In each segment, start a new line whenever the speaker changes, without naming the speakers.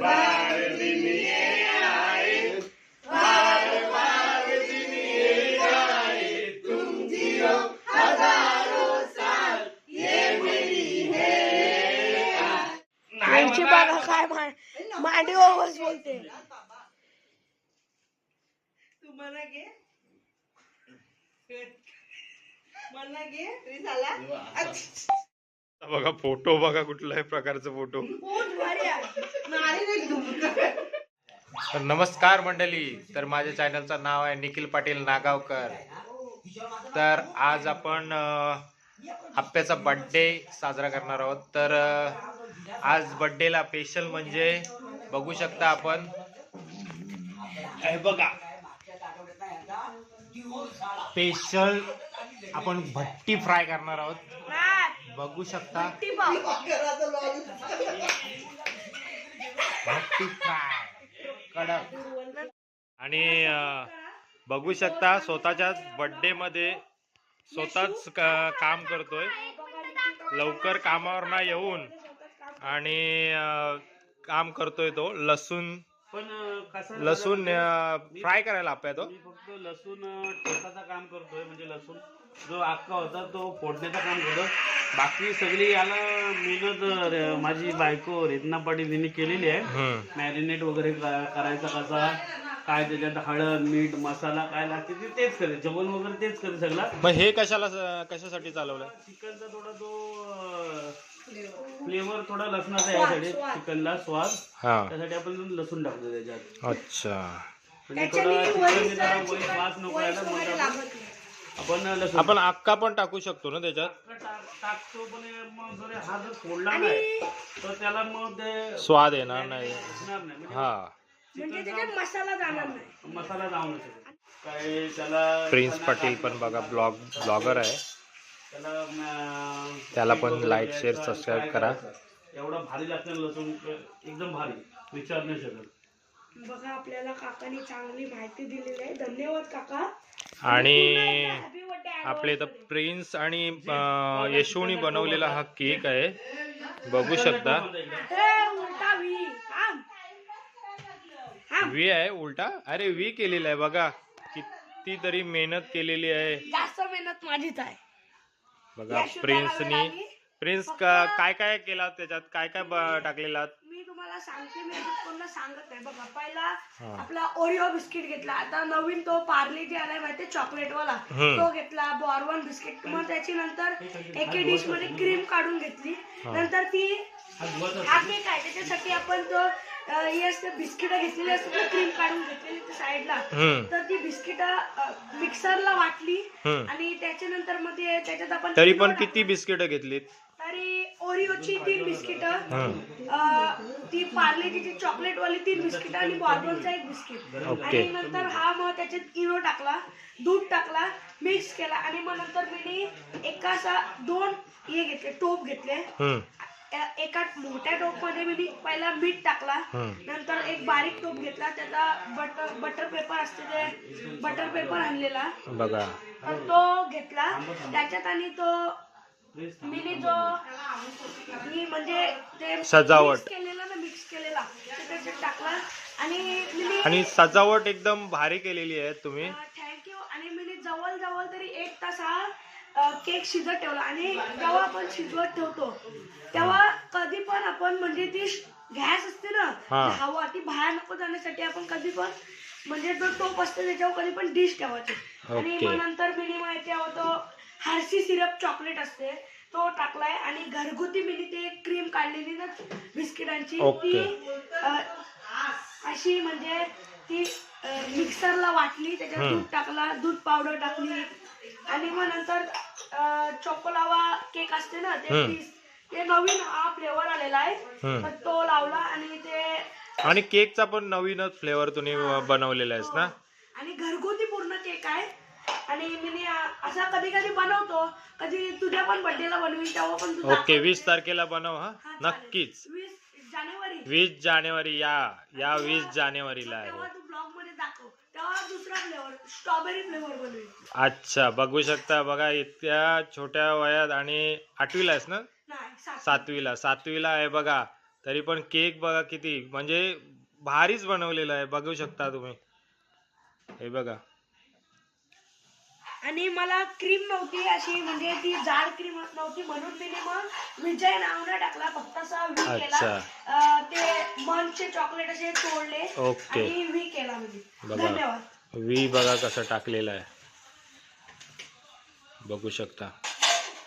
बार दिन ये आए, बार बार दिन ये आए, तुम जियो हजारों साल, ये मेरी है आस।
यांची बघा काय मांडीवर बस बोलते.
तू मला घे, मला घे, तुम्ही झाला.
बघा फोटो बघा कुठल्याही प्रकारचा फोटो. तर नमस्कार मंडळी, तर माझ्या चॅनलचं नाव आहे निखिल पाटील नागावकर. तर आज आपण आप्याचा बर्थडे साजरा करणार आहोत. तर आज बर्थडेला स्पेशल म्हणजे बघू शकता आपण, हे बघा स्पेशल आपण भट्टी फ्राय करणार आहोत. बघू शकता भट्टी फ्राय कडक. आणि बघू शकता स्वतःच्याच बर्थडे मध्ये स्वतःच काम करतोय, लवकर कामावर ना येऊन आणि काम करतोय. तो लसूण लसूण फ्राय करायला आपल्या तो
फक्त लसूण ठेचाचं काम करतोय, म्हणजे लसूण जो अख्खा होता तो फोडण्याचं काम करतो. बाकी सगळी याला मेहनत माझी बायको रेतना पाटील यांनी केलेली आहे. मॅरिनेट वगैरे करायचा कसा काय, त्याच्यात हळद मीठ मसाला काय लागते ते तेच करे, जेवण वगैरे तेच करे सगळं.
मग हे कशासाठी चालवलं?
चिकनचा थोडा तो फ्लेवर थोडा लसणाचा यासाठी, चिकनला स्वाद, त्यासाठी आपण लसूण टाकतो त्याच्यात.
अच्छा,
म्हणजे थोडा चिकन जरा वास नको यायला म्हणून आपण लसूण
आपण अक्का पण टाकू शकतो ना त्याच्यात?
टाकतो, पण मग जर हा जर फोडला नाही तर त्याला मग ते
स्वाद येणार नाही.
दिसणार नाही.
हा,
म्हणजे त्याच्यात मसाला जाणार नाही,
मसाला जाऊ नये काय त्याला.
प्रिन्स पाटील पण बघा ब्लॉगर आहे, त्याला पण लाईक शेअर सबस्क्राईब करा.
एवढा भारी लागतं लसूण, एकदम भारी, विचार नाही शकत.
बघा आपल्याला काकांनी चांगली माहिती दिलेली आहे, धन्यवाद काका.
आणि आपले इथं प्रिन्स आणि यशोनी बनवलेला हा केक आहे, बघू शकता.
उलटा
वी आहे उलटा, अरे वी केलेला आहे बघा, किती तरी मेहनत केलेली आहे.
जास्त मेहनत माझीच आहे
बघा प्रिन्स काय काय केला त्याच्यात, काय काय टाकलेला?
मी तुम्हाला सांगते, मी कोणाला सांगत नाही. बघा पहिला आपला ओरिओ बिस्किट घेतला, आता नवीन तो पार्ले जे आलाय माहिती चॉकलेट वाला, तो घेतला. बॉर्बन बिस्किट, मग त्याची नंतर एके डिश मध्ये क्रीम काढून घेतली. नंतर ती हा केक आहे त्याच्यासाठी आपण तो बिस्किट घेतलेली असते, क्रीम काढून घेतलेली साईडला. तर ती बिस्किट मिक्सरला वाटली आणि त्याच्यानंतर मग त्याच्यात आपण
तरी पण किती बिस्किट घेतलीत?
तरी ओरिओची 3 बिस्किट, ती पार्लेची चॉकलेट वाली 3 बिस्किट आणि बॉर्बनचा 1 बिस्किट. आणि नंतर हा मग त्याच्यात इनो टाकला, दूध टाकला, मिक्स केला. आणि मग नंतर मी एका असा 2 हे घेतले, टोप घेतले. एका मोठ्या टोप मध्ये मी पहिला मीठ टाकला, नंतर एक बारीक टोप घेतला, त्याचा बटर पेपर असते ते बटर पेपर आणलेला
बघा,
तो घेतला त्याच्यात. आणि तो मिनी जो म्हणजे ते
सजावट
केलेला ना, मिक्स केलेला त्याच्यात टाकला.
आणि सजावट एकदम भारी केलेली आहे तुम्ही,
थँक्यू. आणि मी जवळ तरी 1 तास हा केक शिजत ठेवला. आणि जेव्हा आपण शिजवत ठेवतो तेव्हा कधी पण आपण म्हणजे ती गॅस असते ना, हवा ती बाहेर नको जाण्यासाठी आपण कधी पण म्हणजे जो टोप असते त्याच्यावर कधी पण डिश ठेवायची. आणि मग नंतर मी माहिती होतो हर्षी सिरप चॉकलेट असते तो टाकलाय. आणि घरगुती मी ते क्रीम काढलेली ना बिस्किटांची, ती अशी म्हणजे ती मिक्सरला वाटली, त्याच्यात दूध टाकला, दूध पावडर टाकली. आणि मग नंतर चोकोलावा केक असते ना, ते नवीन हा फ्लेवर आलेला आहे, तर तो लावला. आणि
केकचा पण नवीनच फ्लेवर तुम्ही बनवलेला आहेस ना.
आणि घरगुती पूर्ण केक आहे. आणि मी असा कधी कधी बनवतो, कधी तुझ्या पण बर्थडेला बनवीन तेव्हा पण तू.
ओके, 20 तारखेला बनव. हा नक्कीच, 20 जानेवारी या 20 जानेवारीला आहे.
तेव्हा तू ब्लॉग मध्ये दाखव, तेव्हा दुसरा फ्लेवर स्ट्रॉबेरी फ्लेवर बनवेल.
अच्छा, बघू शकता बघा, इतक्या छोट्या वयात. आणि 8वीला आहेस ना? 7वीला आहे बघा. तरी पण केक बघा किती म्हणजे भारीच बनवलेला आहे, बघू शकता तुम्ही. हे बघा.
आणि मला क्रीम नव्हती अशी, म्हणजे ती जाड क्रीम नव्हती, म्हणून मी मग विजय नाव नाही टाकला, फक्त असा वी केला. ते मंचचे चॉकलेट असे तोडले
ओके.
आणि वी केला म्हणजे.
बघा
धन्यवाद.
वी बघा कसं टाकलेलं आहे, बघू शकता.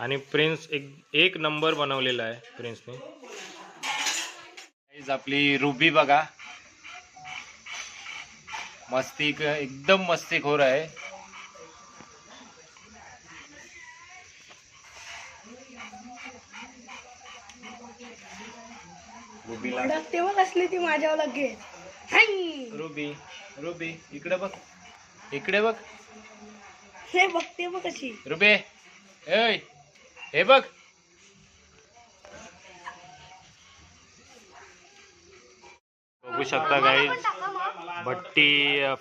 आणि प्रिन्स एक नंबर बनवलेला आहे प्रिन्सने. आपली रुबी बघा, मस्ती एकदम मस्तीखोर आहे. रुबीला
तेव्हा कसली ती माझ्यावर लगेच.
रुबी रुबी इकडे बघ, इकडे बघ.
हे बघते बघ कशी.
रुबे ए हे बघ. बघू शकता गाईज, भट्टी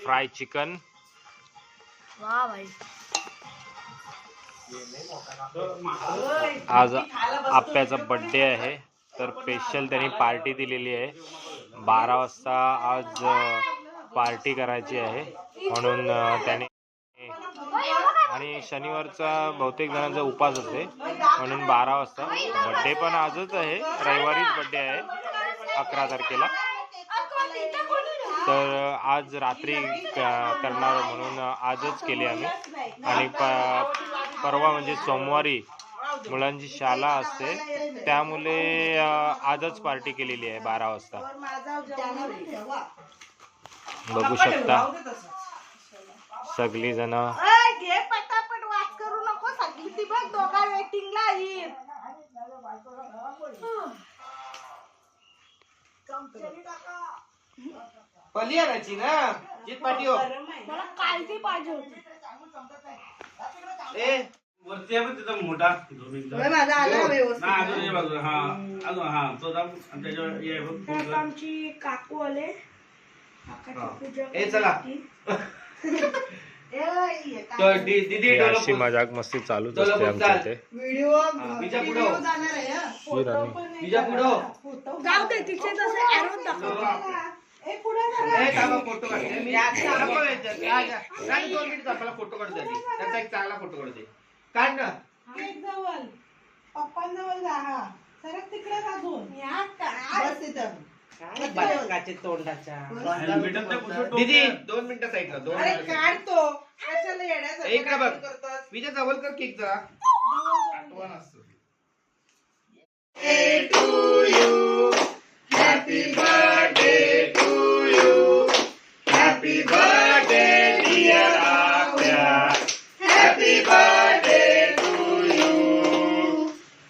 फ्राय चिकन.
वा भाई.
आज आप्याचा बर्थडे आहे, तर स्पेशल त्यांनी पार्टी दिलेली आहे. 12 वाजता आज पार्टी करायची आहे, म्हणून त्याने. आणि शनिवारचा बहुतेक जणांचा उपास असते, म्हणून 12 वाजता. बर्थडे पण आजच आहे, रविवारीच बर्थडे आहे 11 तारखेला. तर आज रात्री करणार म्हणून आजच केली आम्ही. आणि परवा म्हणजे सोमवारी मुलांची शाळा असते, त्यामुळे आजच पार्टी केलेली आहे 12 वाजता. बघू शकता सगळी जण.
घे पटापट, वाच करू नको, सगळी ती बघ दोघा वेटिंगला येईल.
पली आणायची ना जीत पाटी हो.
मला कालची पाहिजे होती.
ए
वरती आहे तिथं मोठा
माझा आला व्यवस्थित.
ना अजून हे बघ. हा अजून हा तो दाब आणि त्याच्यावर ये बघ.
तर आता आमची काकू आले. काकाची पूजा
ए चला.
तो
दीदी
अशी मजाक मस्ती चालूच असते आमच्या इथे.
व्हिडिओ
बीजा पुढं
जाणार आहे हा.
ही राणी.
बीजा पुढं.
जाऊ दे, तिथे तसं एरो दाखव.
ए पुढे
ए थांबा, फोटो काढते मी. नको याच्यात. राणी 2 मिनिट आपला फोटो काढू द्या. त्याचा एक चांगला फोटो काढू दे. काढ ना.
केक जवळ, पप्पांजवळ जा. हा सरक तिकडे अजून. बस तिथं.
दीदी 2 मिनिटं साईडला. 2
अरे
मिनिटं.
काढतो कशाला येण्यासाठी
इकडे बघ.
करतोस?
विजय जवळ कर केक जरा. आठवण असतं. Happy birthday to you. Happy birthday dear Apya. Happy birthday to you.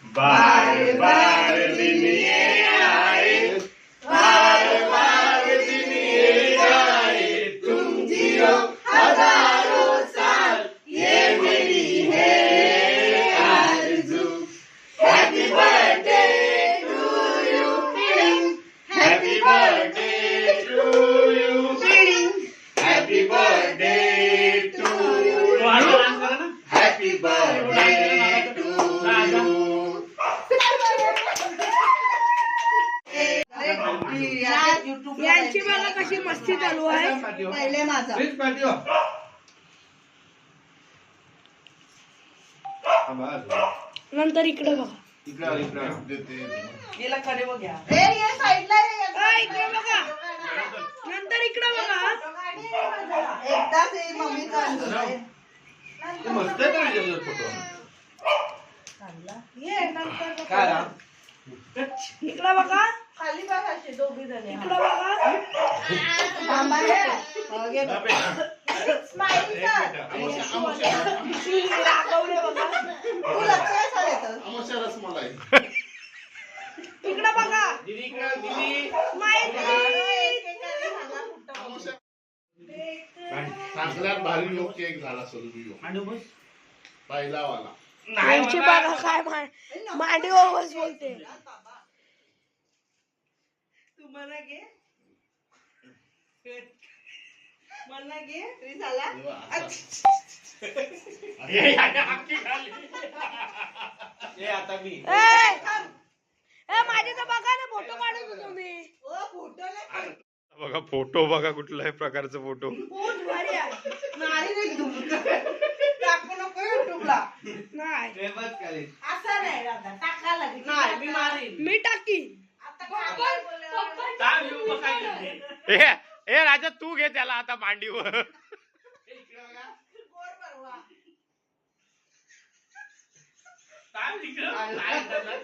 बार बार दिन ये आए, बार बार दिन ये आए. तुम जियो हजारों साल, ये मेरी है आरज़ू. Happy birthday to you. Happy birthday to you. Happy birthday to you. Happy birthday to you.
यांची बघा कशी मस्ती चालू आहे.
पहिले माझा.
Please party हो.
नंतर इकडे बघा.
गेला कडे बघ्या. ए ये साईडला ये.
इकडे बघा. नंतर इकडे बघा.
एकदाच ये मम्मीचा
ते मस्त आहे का विजय फोटो.
ये नंतर
काय रा?
इकडे बघा.
खाली बघा असे दोघी जण.
इकडे बघा.
थांबा रे. घे बघ. स्माइल कर.
रागवले बघा.
तू लक्ष कसा देतोस?
इकडे बघा.
दीदी इकडे दीदी.
चांगल्यात भारी लोक केक झाला सर पहिला वाला.
यांची बघा काय मांडीवर बस बोलते.
तुम्हाला घे. मला घे. तरी झाला.
ए आता मी.
माझी तर बघा ना फोटो काढत होतो मी.
बघा फोटो बघा कुठल्याही प्रकारचा फोटो.
बहुत भारी आहे.
टाकू नको युट्यूबला.
नाही
फेमस करेल.
असं नाही दादा, टाका लागेल.
नाही मी मारीन.
मी टाकीन.
आता काय बोलले?
काय येऊ बघा इथे.
ए राजा तू घे त्याला आता मांडीवर.
गोड परवा.
काय तिकडं? काय करणार?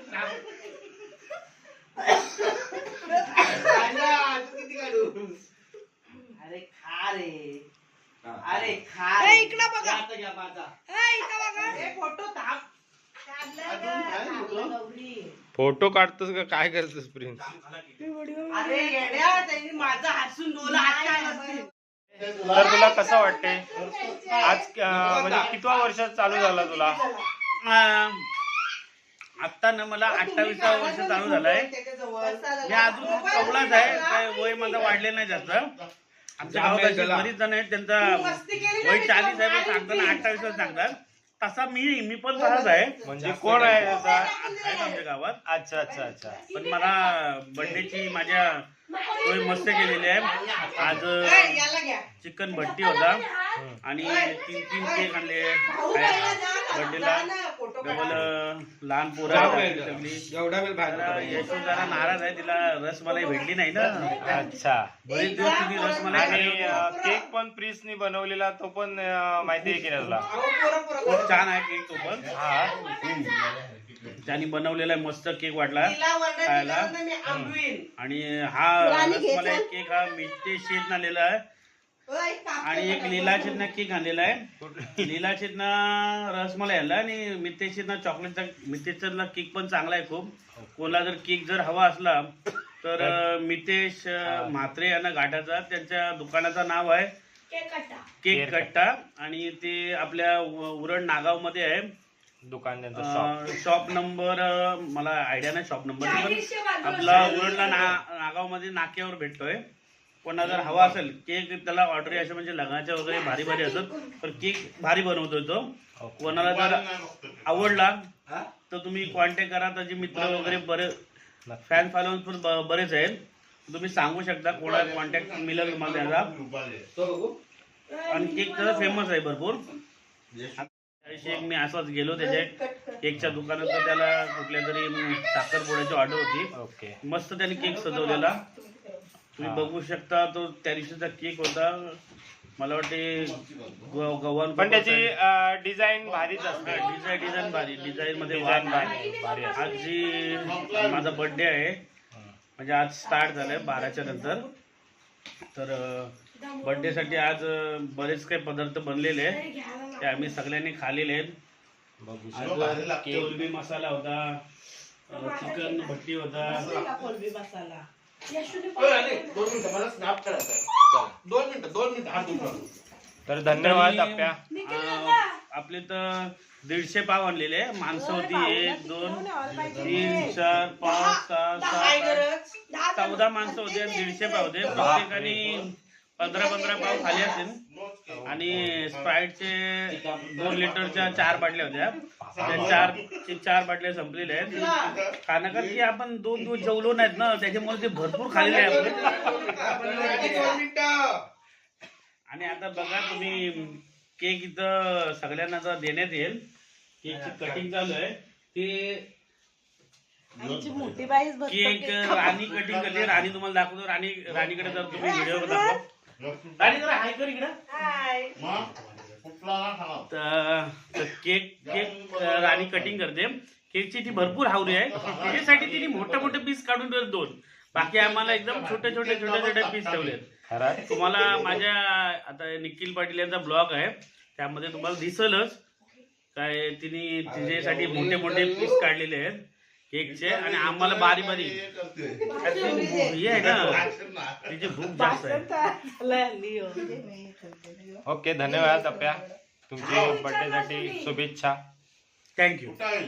राजा, तू किती काढू?
अरे खा रे.
अरे
खा
ए, इकडं बघा.
आता घ्या माझा.
ए, इथं बघा.
हे फोटो थांब.
अजून काय फोटो?
फोटो काढतोस का काय करतोस प्रिन्स?
मी व्हिडिओ
अरे येड्या, त्यांनी माझा हसून डोला हात काय नसतील.
तर तुला कसं वाटते आज म्हणजे कितवा वर्ष चालू झाला तुला?
आता ना मला 28 वर्ष चालू झालंय. मी अजून कवलाच आहे, काय वय माझं वाढले नाही जास्त. आमच्या गावात असे बरीच जण आहेत त्यांचा वय 40 आहे, पण सांगताना 28 सांगतात. तसा मी पण तसाच आहे.
म्हणजे कोण आहे आता?
आहेत आमच्या गावात.
अच्छा अच्छा अच्छा.
पण मला बर्थडेची माझ्या सोय मस्त केलेली आहे. आज
याला घ्या.
चिकन भट्टी होता आणि 3 केक आणले बर्थडेला. डबल लहान पोरं सगळी.
एवढा वेळ
जरा यशू जरा नाराज आहे, तिला रसमलाई भेटली नाही ना.
अच्छा.
बरेच दिवस तिने रसमलाई
आणि
खाल्ली होती.
केक पण प्रिन्सनी बनवलेला तो पण माहिती आहे की नाही तुला?
खूप छान आहे केक तो पण.
हा.
त्यांनी बनवलेला आहे, मस्त केक वाटला
तिला वरडा
खायला.
दिला मी आंबवीन.
आणि हा रसमलाई केक हा मिठे शेत आणलेला आहे.
ओय, काका.
आणि एक लीला शेतना केक आणलेला आहे. लीला शेतना रसमलाई आणला आणि मिठे शेतना चॉकलेटचा मिठेशला केक पण चांगला आहे खूप. कोणाला जर केक जर हवा असला तर मितेश म्हात्रे यांना घाटाचा त्यांच्या दुकानाचं नाव आहे
केक कट्टा.
केक कट्टा. आणि ते आपल्या उरण नागाव मध्ये आहे
दुकान त्यांचं शॉप.
शॉप नंबर मला आयडिया नाही शॉप नंबर, पण
40च्या बाजूला
आपला उरणला नागाव मध्ये नाक्यावर भेटतोय. कोणा जर हवा असेल केक त्याला ऑर्डर असे म्हणजे लग्नाच्या वगैरे भारी भारी असत, पण केक भारी बनवतोय तो. कोणाला जर आवडला तर तुम्ही कॉन्टॅक्ट करा. त्याचे मित्र वगैरे बरे फॅन फॉलोअर्स पण बरेच आहेत. तुम्ही सांगू शकता कोणाला कॉन्टॅक्ट मिळेल तुम्हाला त्याचा.
तो बघू.
आणि केक त्याचा फेमस आहे भरपूर. त्यादिवशी एक मी असाच गेलो त्याच्या केकच्या दुकानात, तर त्याला कुठल्या तरी साखरपुड्याची ऑर्डर होती.
ओके.
मस्त त्याने केक सजवलेला तुम्ही बघू शकता. तो त्या दिवशीचा केक होता. मला वाटते गव्हाण
पण त्याची डिझाईन भारीच असते.
डिझाईन भारी. डिझाईन मध्ये
डिझाईन
वाढ
भारी असते.
आज जी माझा बर्थडे आहे, म्हणजे आज स्टार्ट झालाय 12च्या नंतर. तर बर्थडे साठी आज बरेच काही पदार्थ बनलेले आहेत, ते आम्ही सगळ्यांनी खाल्लेले आहेत.
बघू
आज
शकता.
कोलबी मसाला होता, चिकन भट्टी होता.
कोलबी मसाला.
यशूने
ओय, अरे, 2 मिनिटं मला स्नॅप करायचं आहे. 2 मिनिटं हात उठवा.
तर धन्यवाद आप्या.
आपले तर 150 पाव आणलेले. माणसं होती 1 2 3 4 5 6 7 8 14 माणसं होते आणि 150 पाव होते. प्रत्येकाने 15 पाव खाली असतील. आणि स्प्राईटचे 2 लिटरच्या 4 बाटल्या होत्या. त्या 4 बाटल्या संपलेल्या आहेत. खाणं की आपण 2 दिवस जेवलो नाहीत ना, त्याच्यामुळे ते भरपूर खाल्लेले आहे आपण.
2 मिनिटं.
आणि आता बघा तुम्ही केक इथं सगळ्यांना जर देण्यात येईल. केकची कटिंग चालू आहे. ते
मोठी बाईच
केक राणी कटिंग करते. राणी तुम्हाला दाखवतो. राणीकडे जर तुम्ही व्हिडिओ दाखवा. राणी जरा हाय कर इकडं. तर केक राणी कटिंग करते. केकची ती भरपूर हावरी आहे. त्याच्यासाठी तिने मोठे पीस काढून ठेवले 2. बाकी आम्हाला एकदम छोटे पीस ठेवले. तुम्हाला माझ्या आता निखिल पाटील यांचा ब्लॉग आहे, त्यामध्ये तुम्हाला दिसलच काय तिने तिच्यासाठी मोठे पीस काढलेले आहेत केकचे. आणि आम्हाला बारी हे आहे ना, तिची भूक जास्त आहे.
ओके. धन्यवाद आप्या. तुमच्या बर्थडे साठी शुभेच्छा.
थँक्यू.
कुठं आहे?